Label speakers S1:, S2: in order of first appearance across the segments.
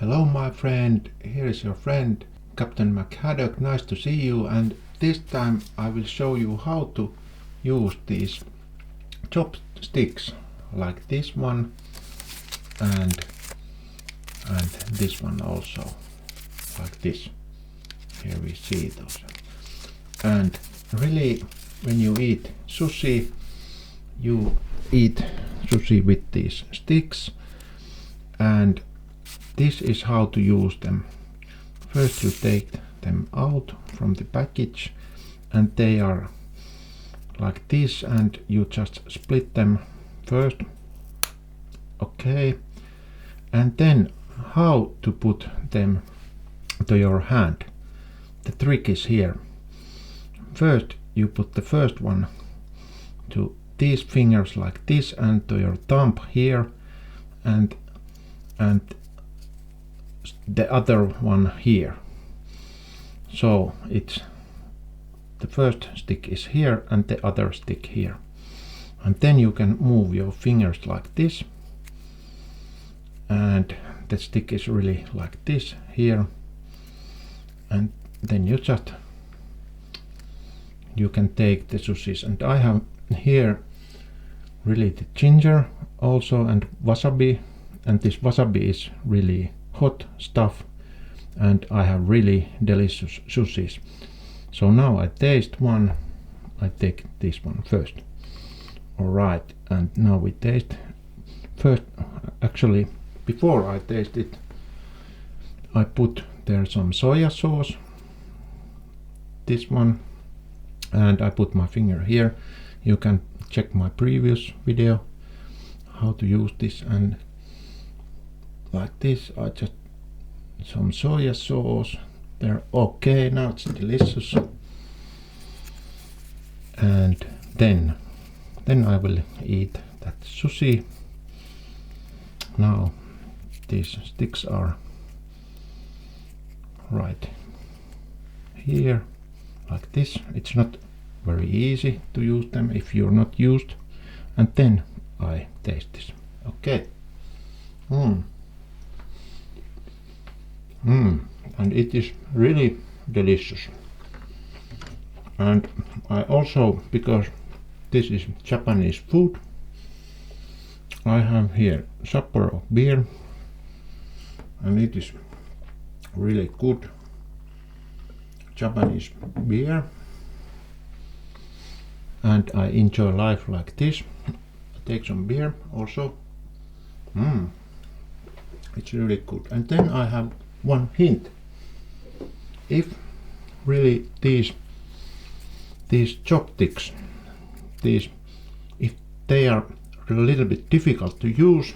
S1: Hello my friend, here is your friend Kapitän McHaddock, nice to see you, and this time I will show you how to use these chopsticks like this one and this one also, like this. Here we see those. And really, when you eat sushi, you eat sushi with these sticks, and this is how to use them. First you take them out from the package and they are like this, and you just split them first. Okay, and then how to put them to your hand. The trick is here. First you put the first one to these fingers like this and to your thumb here, and the other one here. So it's the first stick is here and the other stick here, and then you can move your fingers like this, and the stick is really like this here, and then you can take the sushis. And I have here really the ginger also and wasabi, and this wasabi is really hot stuff, and I have really delicious sushis. So now I taste one. I take this one first. Alright, and now we taste. First, actually, before I taste it, I put there some soya sauce, this one, and I put my finger here. You can check my previous video how to use this, and like this I just some soya sauce there. Okay, now it's delicious. And then I will eat that sushi. Now these sticks are right here like this. It's not very easy to use them if you're not used. And then I taste this. Okay. And it is really delicious. And I also, because this is Japanese food, I have here Sapporo beer, and it is really good Japanese beer, and I enjoy life like this. I take some beer also. It's really good. And then I have one hint. If really these chopsticks, if they are a little bit difficult to use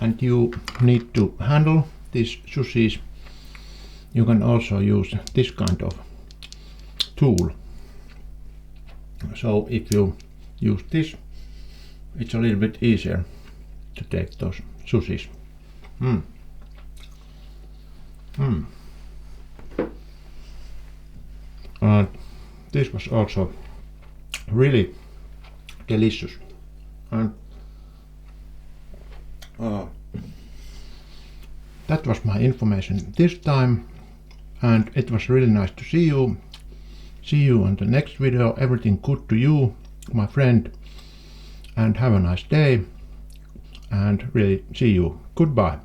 S1: and you need to handle these sushis, you can also use this kind of tool. So if you use this, it's a little bit easier to take those sushis. This was also really delicious, and that was my information this time, and it was really nice to see you. See you on the next video. Everything good to you, my friend, and have a nice day, and really see you. Goodbye.